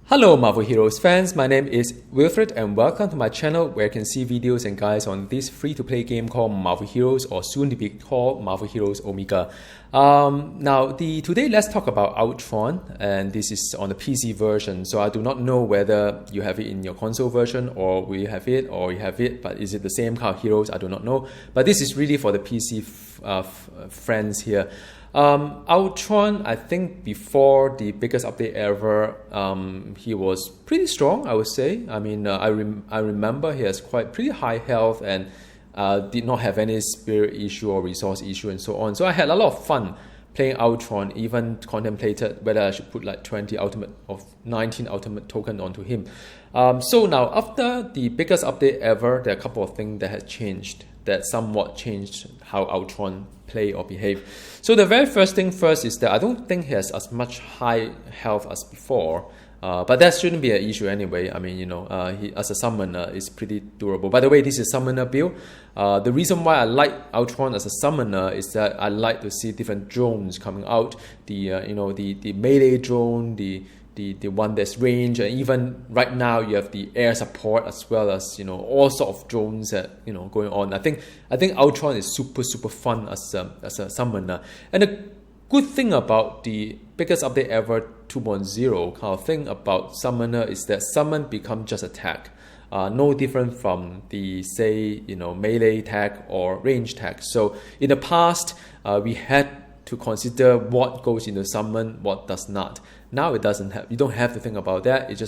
Hello Marvel Heroes fans, my name is Wilfred and welcome to my channel where you can see videos and guides on this free-to-play game called Marvel Heroes, or soon to be called Marvel Heroes Omega. Today let's talk about Ultron, and this is on the PC version, so I do not know whether you have it in your console version or we have it or you have it, but is it the same kind of heroes? I do not know, but this is really for the PC friends here. Ultron, I think before the biggest update ever, he was pretty strong, I would say. I mean, I remember he has pretty high health and did not have any spirit issue or resource issue and so on. So I had a lot of fun playing Ultron, even contemplated whether I should put like 19 ultimate token onto him. So now, after the biggest update ever, there are a couple of things that has changed, that somewhat changed how Ultron play or behave. So the very first thing first is that I don't think he has as much high health as before, but that shouldn't be an issue anyway. I mean, he as a summoner is pretty durable. By the way, this is summoner build. The reason why I like Ultron as a summoner is that I like to see different drones coming out. The melee drone, the one that's range, and even right now you have the air support as well as all sort of drones that going on. I think Ultron is super fun as a summoner. And the good thing about the biggest update ever 2.0 kind of thing about summoner is that summon become just attack. No different from the melee attack or range attack. So in the past we had to consider what goes into summon, what does not. Now it doesn't have. You don't have to think about that. It's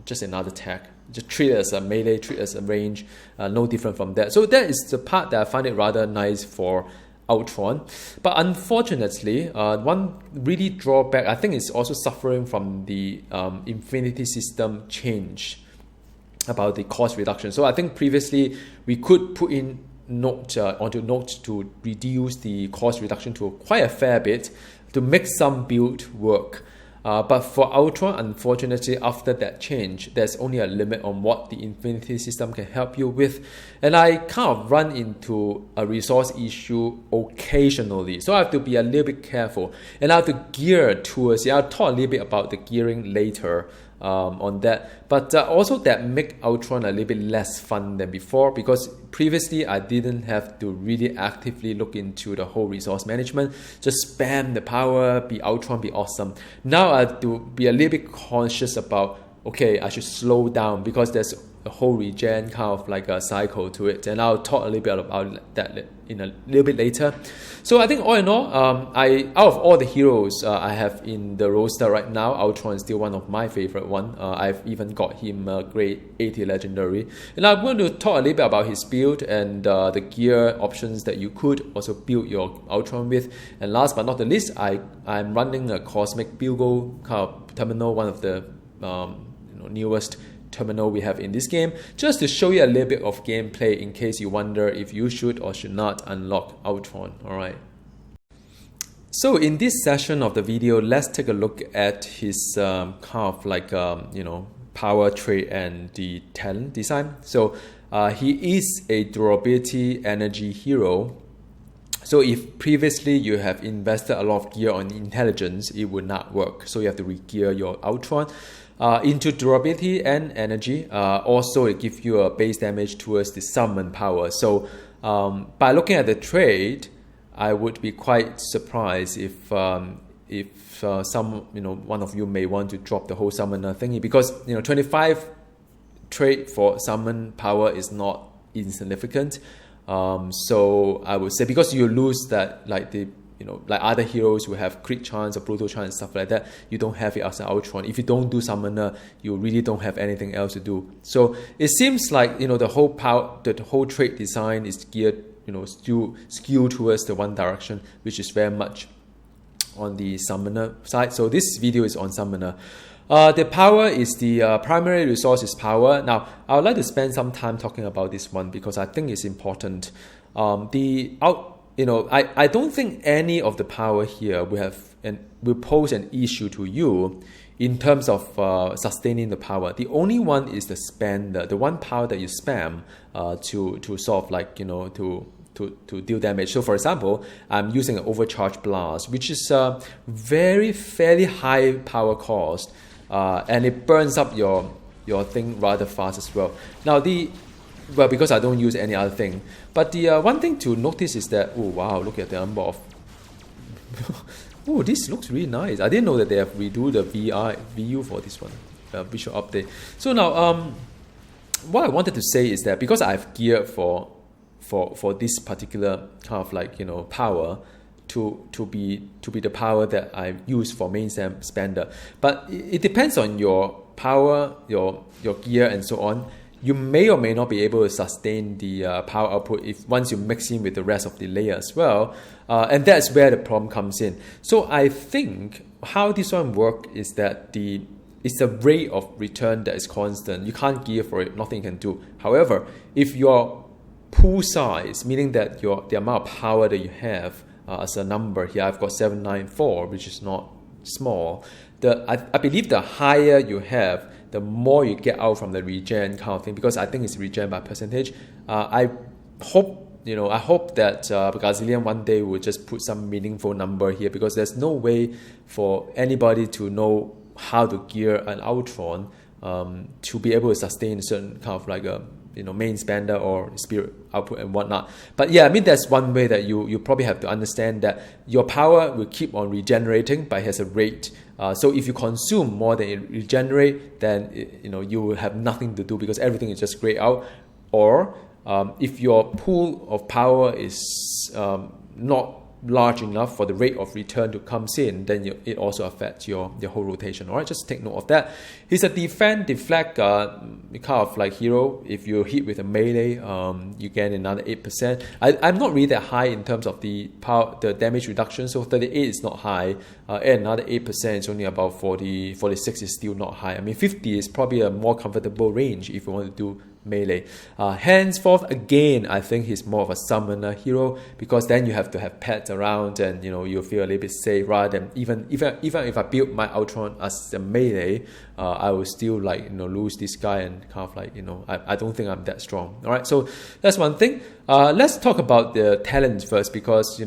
just another tag. Just treat it as a melee, treat it as a range. No different from that. So that is the part that I find it rather nice for Ultron. But unfortunately, one really drawback, I think, is also suffering from the Infinity system change about the cost reduction. So I think previously we could put in note to reduce the cost reduction to quite a fair bit to make some build work. But for Ultron, unfortunately, after that change, there's only a limit on what the Infinity system can help you with. And I kind of run into a resource issue occasionally. So I have to be a little bit careful. And I have to gear towards it. I'll talk a little bit about the gearing later on that. But also that make Ultron a little bit less fun than before, because previously I didn't have to really actively look into the whole resource management. Just spam the power, be Ultron, be awesome. Now I have to be a little bit conscious about, okay, I should slow down because there's a whole regen kind of like a cycle to it, and I'll talk a little bit about that in a little bit later. So I think all in all, out of all the heroes I have in the roster right now, Ultron is still one of my favorite one. I've even got him grade 80 legendary, and I'm going to talk a little bit about his build and the gear options that you could also build your Ultron with. And last but not the least, I'm running a Cosmic Buggle kind of terminal, one of the newest terminal we have in this game, just to show you a little bit of gameplay in case you wonder if you should or should not unlock Ultron. Alright. So in this session of the video, let's take a look at his kind of like power trait and the talent design. So he is a durability energy hero. So if previously you have invested a lot of gear on intelligence, it would not work. So you have to re-gear your Ultron into durability and energy. Also, it gives you a base damage towards the summon power. So by looking at the trait, I would be quite surprised if one of you may want to drop the whole summoner thingy, because 25 trait for summon power is not insignificant. So I would say, because you lose that, like other heroes who have crit chance or brutal chance and stuff like that, you don't have it as an Ultron. If you don't do summoner, you really don't have anything else to do. So it seems like the whole trait design is geared skewed towards the one direction, which is very much on the summoner side. So this video is on summoner. The power is the primary resource is power. Now, I would like to spend some time talking about this one because I think it's important. I don't think any of the power here will pose an issue to you in terms of sustaining the power. The only one is the spam, the one power that you spam to sort of like to deal damage. So for example, I'm using an overcharge blast, which is a fairly high power cost. and it burns up your thing rather fast as well. Now because I don't use any other thing, but the one thing to notice is that, oh wow, look at the number of oh, this looks really nice. I didn't know that they have redo the VU for this one, visual update. So now what I wanted to say is that because I've geared for this particular kind of like, you know, power to be the power that I use for main spender, but it depends on your power, your gear and so on. You may or may not be able to sustain the power output if once you mix in with the rest of the layer as well, and that's where the problem comes in. So I think how this one works is that it's the rate of return that is constant. You can't gear for it, nothing you can do. However, if your pool size, meaning that the amount of power that you have as a number here, I've got 794, which is not small. I believe the higher you have, the more you get out from the regen kind of thing, because I think it's regen by percentage. I hope that Bugazillion one day will just put some meaningful number here, because there's no way for anybody to know how to gear an Ultron to be able to sustain a certain kind of like a main spender or spirit output and whatnot. But yeah, I mean, that's one way that you probably have to understand that your power will keep on regenerating, but it has a rate. So if you consume more than it regenerate, then you will have nothing to do because everything is just grayed out. Or if your pool of power is not large enough for the rate of return to comes in, then it also affects your whole rotation. All right, just take note of that. He's a deflect kind of like hero. If you hit with a melee, you gain another 8%. I'm not really that high in terms of the damage reduction, so 38 is not high, and another 8% is only about 40. 46 is still not high. I mean, 50 is probably a more comfortable range if you want to do melee. Henceforth, again, I think he's more of a summoner hero, because then you have to have pets around, and you feel a little bit safe, rather than even if I build my Ultron as a melee, I will still lose this guy, and kind of like I don't think I'm that strong. All right, so that's one thing. Let's talk about the talents first, because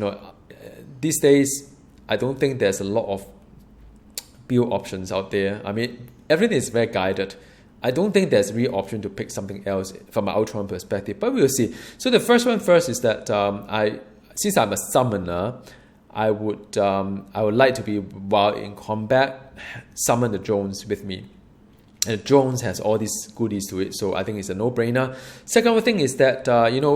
these days I don't think there's a lot of build options out there. I mean, everything is very guided. I don't think there's a real option to pick something else from an Ultron perspective, but we'll see. So the first one first is that since I'm a summoner, I would like to be, while in combat, summon the drones with me. And the drones has all these goodies to it, so I think it's a no-brainer. Second thing is that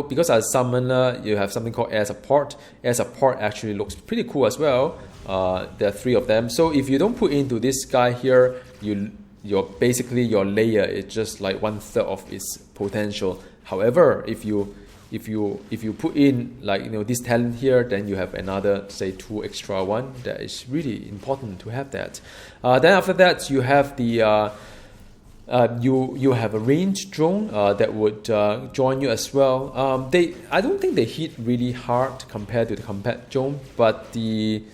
because as a summoner, you have something called air support. Air support actually looks pretty cool as well. There are 3 of them. So if you don't put into this guy here, basically your layer is just like 1/3 of its potential. However, if you put in this talent here, then you have another, say, 2 extra one. That is really important to have that. Then after that, you have the you have a ranged drone that would join you as well. I don't think they hit really hard compared to the combat drone, but the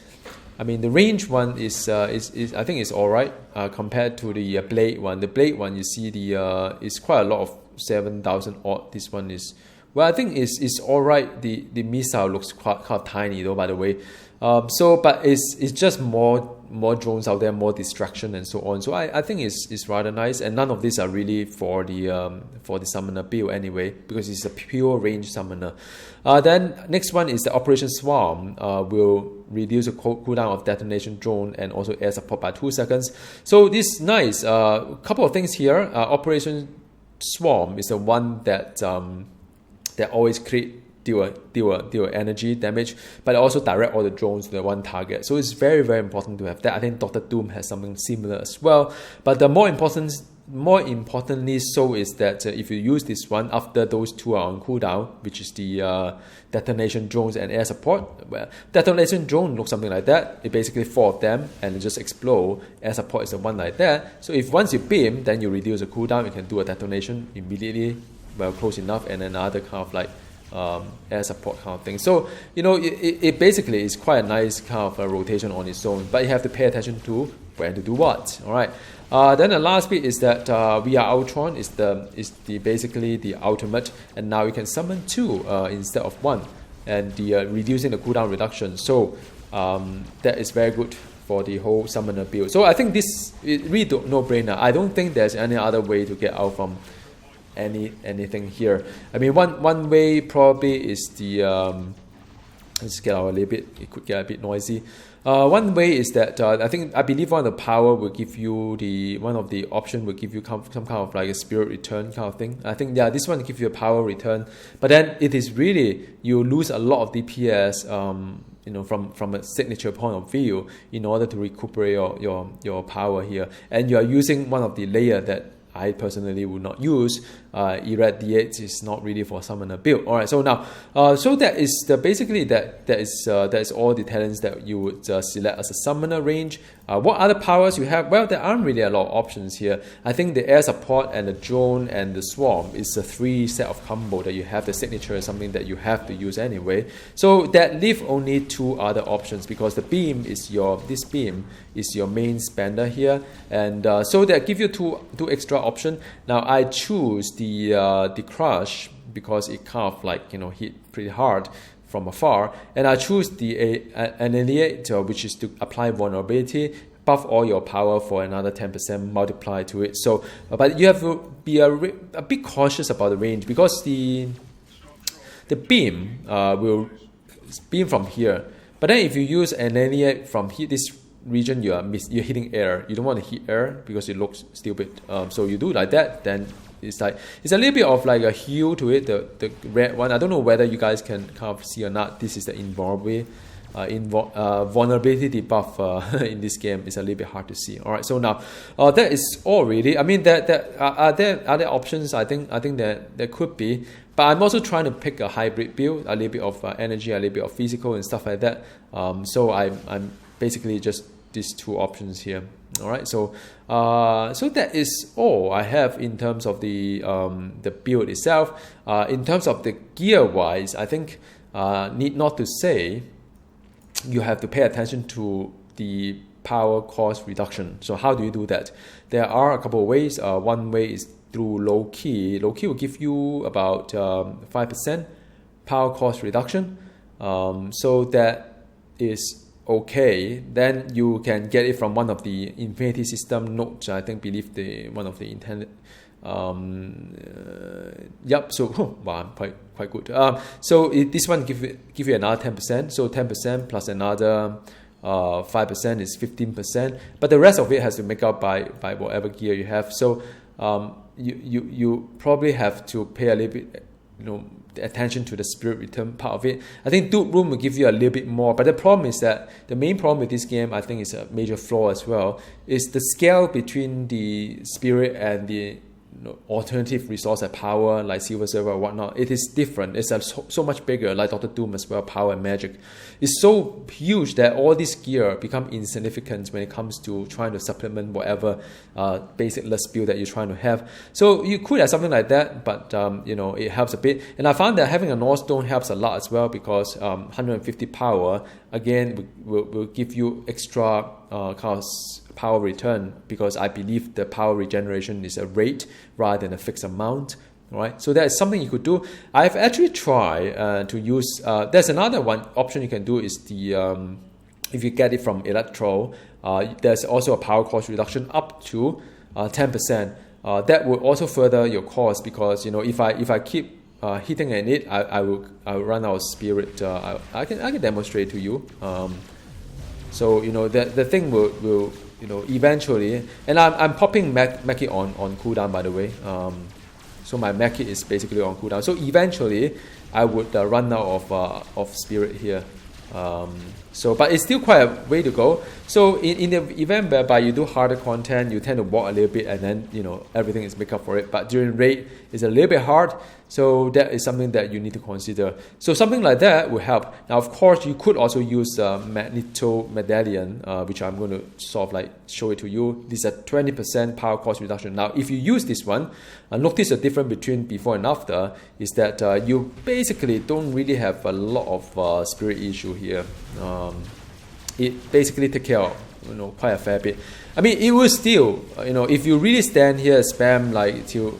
range one is I think it's all right compared to the blade one. The blade one, you see is quite a lot of 7,000 odd. This one is, well, I think it's all right. The missile looks quite kind of tiny though, by the way. But it's just more drones out there, more distraction and so on. So I think it's rather nice, and none of these are really for the summoner build anyway, because it's a pure range summoner. Then next one is the Operation Swarm. Will reduce the cooldown of detonation drone and also air support by 2 seconds. So this is nice. Couple of things here. Operation Swarm is the one that always deal energy damage, but also direct all the drones to the one target. So it's very, very important to have that. I think Dr. Doom has something similar as well. But the more importantly so is that if you use this one after those 2 are on cooldown, which is the detonation drones and air support. Well, detonation drone looks something like that. It basically 4 of them and it just explode. Air support is the one like that. So if once you beam, then you reduce the cooldown, you can do a detonation immediately, well, close enough, and another kind of like air support kind of thing. So it basically is quite a nice kind of a rotation on its own, but you have to pay attention to when to do what. All right. Then the last bit is that VR Ultron is basically the ultimate, and now you can summon 2 instead of 1, and the reducing the cooldown reduction. So that is very good for the whole summoner build. So I think this is really no-brainer. I don't think there's any other way to get out from anything here. I mean, one way probably is the let's get out a little bit. It could get a bit noisy. One way is that I believe one of the power will give you one of the option will give you some kind of like a spirit return kind of thing. I think this one will give you a power return, but then it is really you lose a lot of DPS. From a signature point of view, in order to recuperate your power here, and you are using one of the layer that I personally would not use. Irradiate is not really for summoner build. All right, so now, so that is basically that is all the talents that you would select as a summoner range. What other powers you have? Well, there aren't really a lot of options here. I think the air support and the drone and the swarm is a 3 set of combo that you have. The signature is something that you have to use anyway. So that leave only 2 other options, because this beam is your main spender here, and so that give you two extra options. Now I choose the crush because it kind of like hit pretty hard from afar, and I choose the annihilate, which is to apply vulnerability, buff all your power for another 10% multiply to it. So but you have to be a bit cautious about the range, because the beam will beam from here, but then if you use annihilate from here, this region you're hitting air. You don't want to hit air because it looks stupid. So you do like that, then it's a little bit of like a hue to it. The red one, I don't know whether you guys can kind of see or not. This is the invulnerability debuff in this game. Is a little bit hard to see. All right, so now that is all really. I mean, are there other options? I think that there could be, but I'm also trying to pick a hybrid build, a little bit of energy, a little bit of physical and stuff like that. So I'm basically just these 2 options here. All right, so so that is all I have in terms of the build itself. In terms of the gear wise, I think need not to say, you have to pay attention to the power cost reduction. So how do you do that? There are a couple of ways. One way is through low key. Low key will give you about 5% power cost reduction. So that is okay. Then you can get it from one of the Infinity System notes. I believe one of the intended. Yep. So wow, quite good. So this one give you another 10%. So 10% plus another 5% is 15%. But the rest of it has to make up by whatever gear you have. So you probably have to pay a little bit attention to the spirit return part of it. I think Dude Room will give you a little bit more, but the problem is that the main problem with this game, I think, is a major flaw as well, is the scale between the spirit and the alternative resource like power, like Silver Server or whatnot. It is different. It's so much bigger, like Dr. Doom as well. Power and magic is so huge that all this gear become insignificant when it comes to trying to supplement whatever basicless build that you're trying to have. So you could have something like that, but it helps a bit. And I found that having a North Stone helps a lot as well, because 150 power again will give you extra power return, because I believe the power regeneration is a rate rather than a fixed amount. Right, so that is something you could do. I've actually tried to use. There's another one option you can do is the if you get it from Electro. There's also a power cost reduction up to 10%. That would also further your cost, because if I keep hitting at it, I will run out of spirit. I can demonstrate to you. So the thing will eventually, and I'm popping Meki on cooldown, by the way. So my Meki is basically on cooldown. So eventually, I would run out of spirit here. But it's still quite a way to go. So in the event whereby you do harder content, you tend to walk a little bit, and then everything is make up for it. But during raid, it's a little bit hard. So that is something that you need to consider. So something like that will help. Now, of course, you could also use Magneto Medallion, which I'm going to sort of like show it to you. This is a 20% power cost reduction. Now, if you use this one, notice the difference between before and after is that you basically don't really have a lot of spirit issue here. It basically take care of quite a fair bit. I mean, it will still if you really stand here spam like till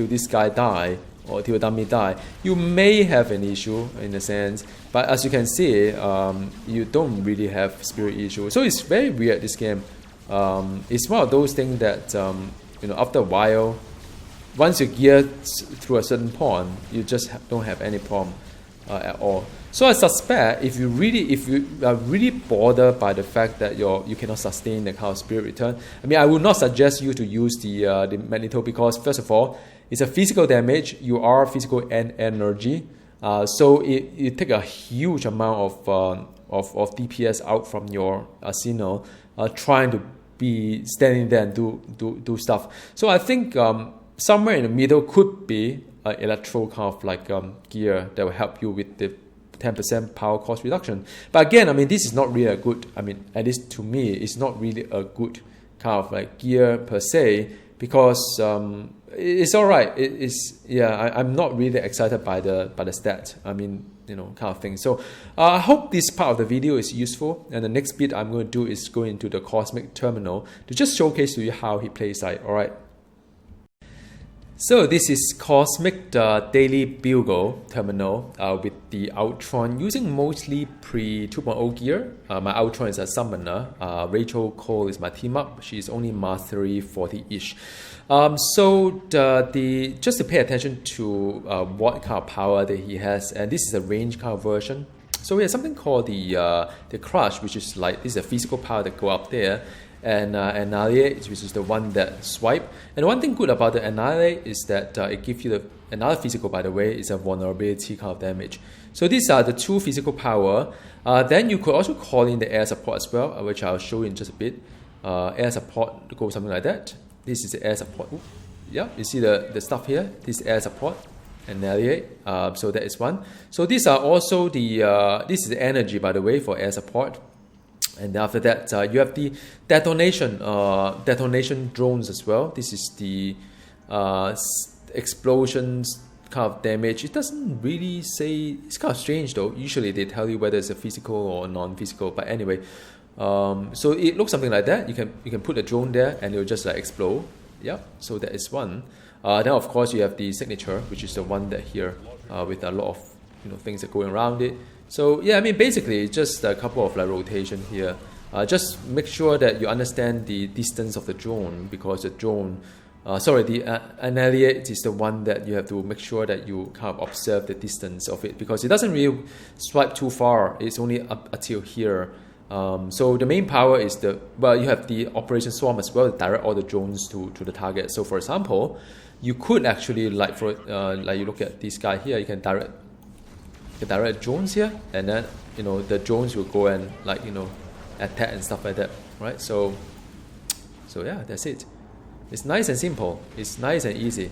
this guy die, or till dummy die, you may have an issue in a sense. But as you can see, you don't really have spirit issue. So it's very weird, this game. It's one of those things that after a while, once you gear through a certain point, you just don't have any problem at all. So I suspect if you are really bothered by the fact that you cannot sustain the kind of spirit return, I mean, I would not suggest you to use the Magneto, because first of all, it's a physical damage. You are physical and energy, so it take a huge amount of DPS out from your arsenal, trying to be standing there and do stuff. So I think somewhere in the middle could be an electro kind of like gear that will help you with the 10% power cost reduction. But again, I mean, this is not really a good, I mean, at least to me, it's not really a good kind of like gear per se, because it's all right. I'm not really excited by the stats. I mean, kind of thing. So I hope this part of the video is useful. And the next bit I'm going to do is go into the Cosmic Terminal to just showcase to you how he plays like. All right. So this is Cosmic Daily Buggle Terminal with the Ultron, using mostly pre-2.0 gear. My Ultron is a summoner. Rachel Cole is my team up. She's only Mastery 40-ish. So just to pay attention to what kind of power that he has, and this is a range kind of version. So we have something called the Crush, which is like, this is a physical power that go up there. And Annihilate, which is the one that swipe. And one thing good about the Annihilate is that it gives you another physical, by the way, is a vulnerability kind of damage. So these are the two physical power. Then you could also call in the air support as well, which I'll show you in just a bit. Air support goes something like that. This is the air support. Ooh, yeah, you see the stuff here. This is air support. Annihilate. So that is one. So these are also this is the energy, by the way, for air support. And after that, you have the detonation drones as well. This is the explosions kind of damage. It doesn't really say, it's kind of strange though. Usually they tell you whether it's a physical or non-physical. But anyway, so it looks something like that. You can put a drone there and it will just like explode. Yeah. So that is one. Then of course you have the signature, which is the one that here with a lot of things that going around it. So yeah, I mean, basically just a couple of like rotation here. Just make sure that you understand the distance of the drone, because the drone, the Annihilate is the one that you have to make sure that you kind of observe the distance of it, because it doesn't really swipe too far. It's only up until here. So the main power is you have the Operation Swarm as well, direct all the drones to the target. So for example, you could actually like you look at this guy here, you can direct drones here, and then the drones will go and attack and stuff like that, right? So yeah, that's it. It's nice and simple. It's nice and easy.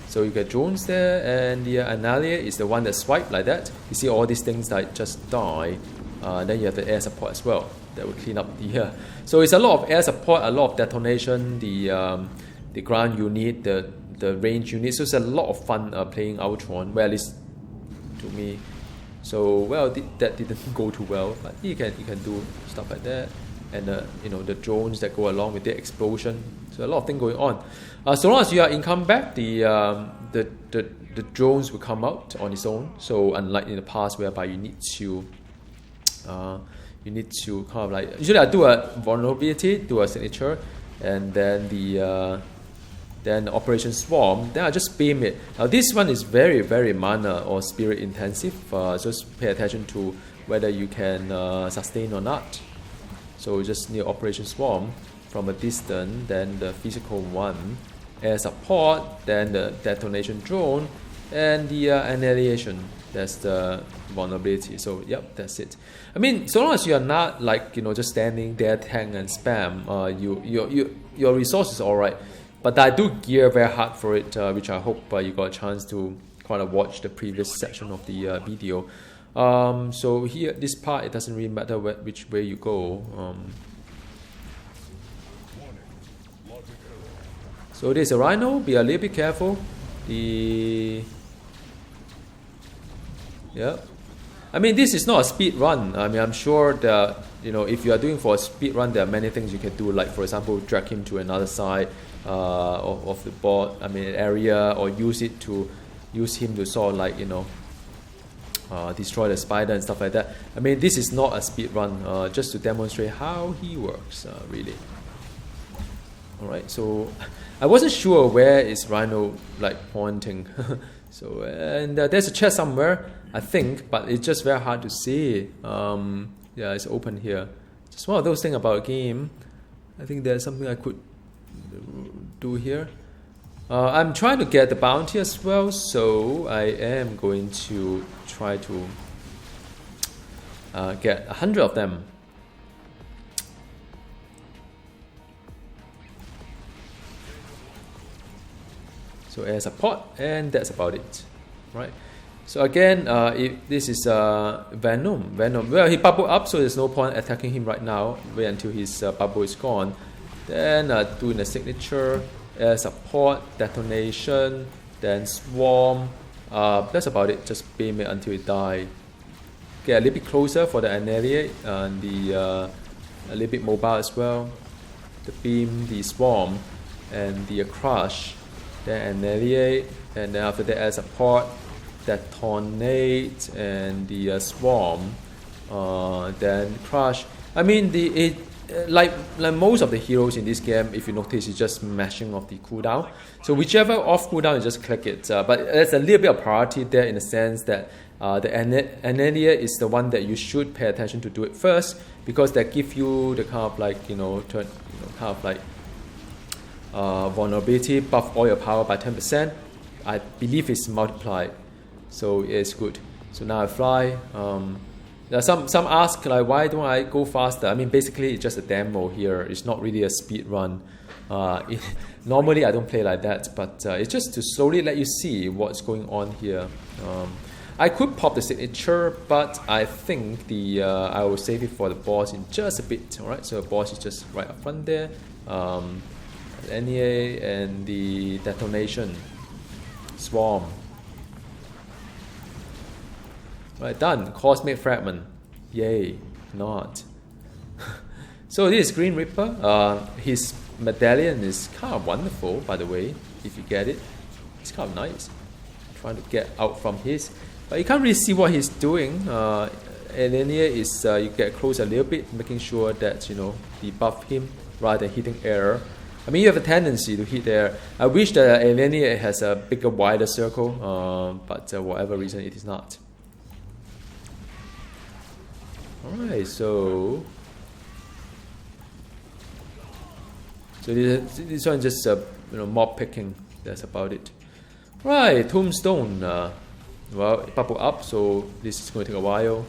So you get drones there, and the Annihilate is the one that swipe like that. You see all these things that just die. Then you have the air support as well that will clean up the air. So it's a lot of air support, a lot of detonation, the ground unit, the range unit. So it's a lot of fun playing Ultron, well, at least to me. So well, that didn't go too well, but you can do stuff like that, and the drones that go along with the explosion. So a lot of things going on. So long as you are in combat, the drones will come out on its own. So unlike in the past, whereby you need to kind of like, usually I do a vulnerability, do a signature, and then then Operation Swarm, then I just beam it. Now this one is very, very mana or spirit intensive. Just pay attention to whether you can sustain or not. So just need Operation Swarm from a distance, then the physical one, air support, then the detonation drone, and the annihilation. That's the vulnerability. So yep, that's it. I mean, so long as you are not like just standing there, tank and spam, your resource is all right. But I do gear very hard for it, which I hope you got a chance to kind of watch the previous section of the video. So here, this part, it doesn't really matter which way you go. So there's a Rhino. Be a little bit careful. Yeah. I mean, this is not a speed run. I mean, I'm sure that if you are doing for a speed run, there are many things you can do. Like for example, drag him to another side of the board. I mean, area, or use it to use him to sort of like, you know, destroy the spider and stuff like that. I mean, this is not a speed run, just to demonstrate how he works, really. Alright, so I wasn't sure where is Rhino like pointing. So, and there's a chest somewhere, I think, but it's just very hard to see. Yeah, it's open here. Just one of those things about a game. I think there's something I could do here. I'm trying to get the bounty as well, so I am going to try to get 100 of them. So as a pot, and that's about it, right? So again, if this is Venom. Well, he bubbled up, so there's no point attacking him right now. Wait until his bubble is gone. Then doing the signature as a pot, detonation, then swarm. That's about it. Just beam it until it dies. Get a little bit closer for the annihilate and the a little bit mobile as well. The beam, the swarm, and the crush. Then annihilate, and then after that as a pot, detonate, and the swarm, then crush. I mean, like most of the heroes in this game, if you notice, it's just smashing off the cooldown. So whichever off cooldown, you just click it. But there's a little bit of priority there in the sense that the annihilate is the one that you should pay attention to do it first, because that gives you the kind of like, you know, kind of like vulnerability, buff all your power by 10%. I believe it's multiplied, so it's good. So now I fly. Some ask like, why don't I go faster? I mean, basically it's just a demo here. It's not really a speed run. Normally I don't play like that, but it's just to slowly let you see what's going on here. I could pop the signature, but I think I will save it for the boss in just a bit. All right, so the boss is just right up front there. NEA and the detonation swarm. Right, done. Cosmic fragment. Yay, not. So this is Green Reaper. His medallion is kind of wonderful, by the way. If you get it, it's kind of nice. I'm trying to get out from his, but you can't really see what he's doing. And then here is you get close a little bit, making sure that you know debuff him rather than hitting air. I mean, you have a tendency to hit there. I wish that Alenia has a bigger, wider circle, but whatever reason it is not. Alright, so this one just you know, mob picking. That's about it. Right, Tombstone. Well, it bubble up, so this is going to take a while.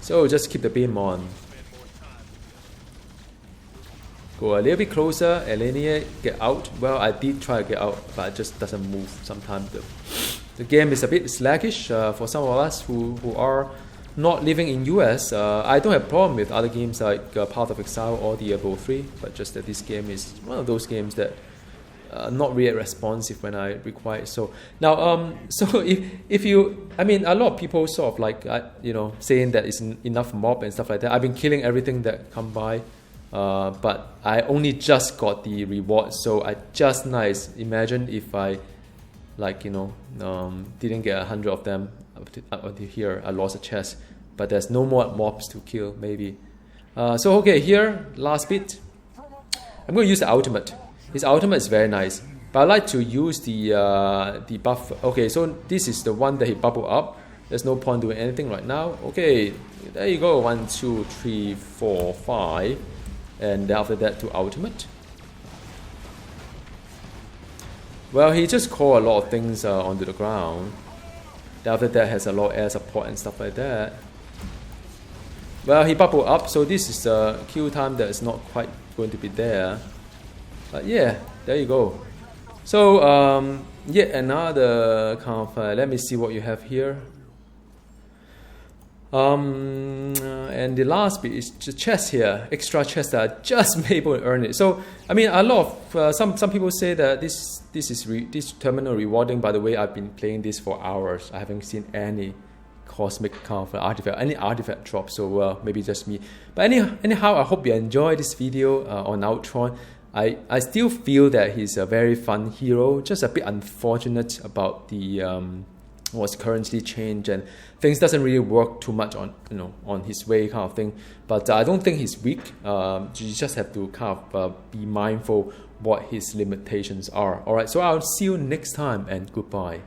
So just keep the beam on. Go a little bit closer, Alenia, get out. Well, I did try to get out, but it just doesn't move sometimes. The game is a bit sluggish for some of us who are not living in US. I don't have a problem with other games like Path of Exile or Diablo 3, but just that this game is one of those games that not really responsive when I require it. So now, so if you, I mean, a lot of people sort of like, you know, saying that it's enough mob and stuff like that. I've been killing everything that come by, but I only just got the reward. So I just nice. Imagine if I, like, you know, didn't get 100 of them up until here. I lost a chest, but there's no more mobs to kill. Maybe. So okay, here last bit. I'm going to use the ultimate. His ultimate is very nice, but I like to use the buff. Okay, so this is the one that he bubble up. There's no point doing anything right now. Okay, there you go. 1, 2, 3, 4, 5, and after that to ultimate. Well, he just called a lot of things onto the ground. Then after that has a lot of air support and stuff like that. Well, he bubble up, so this is a kill time that is not quite going to be there. But yeah, there you go. So yet another kind of let me see what you have here. And the last bit is the chest here, extra chest that I just able to earn it. So I mean, a lot of some people say that this terminal rewarding. By the way, I've been playing this for hours. I haven't seen any cosmic kind of artifact, any artifact drop. So maybe just me. But anyhow, I hope you enjoyed this video on Ultron. I still feel that he's a very fun hero, just a bit unfortunate about the what's currently changed, and things doesn't really work too much on on his way kind of thing. But I don't think he's weak. You just have to kind of be mindful what his limitations are. Alright, so I'll see you next time, and goodbye.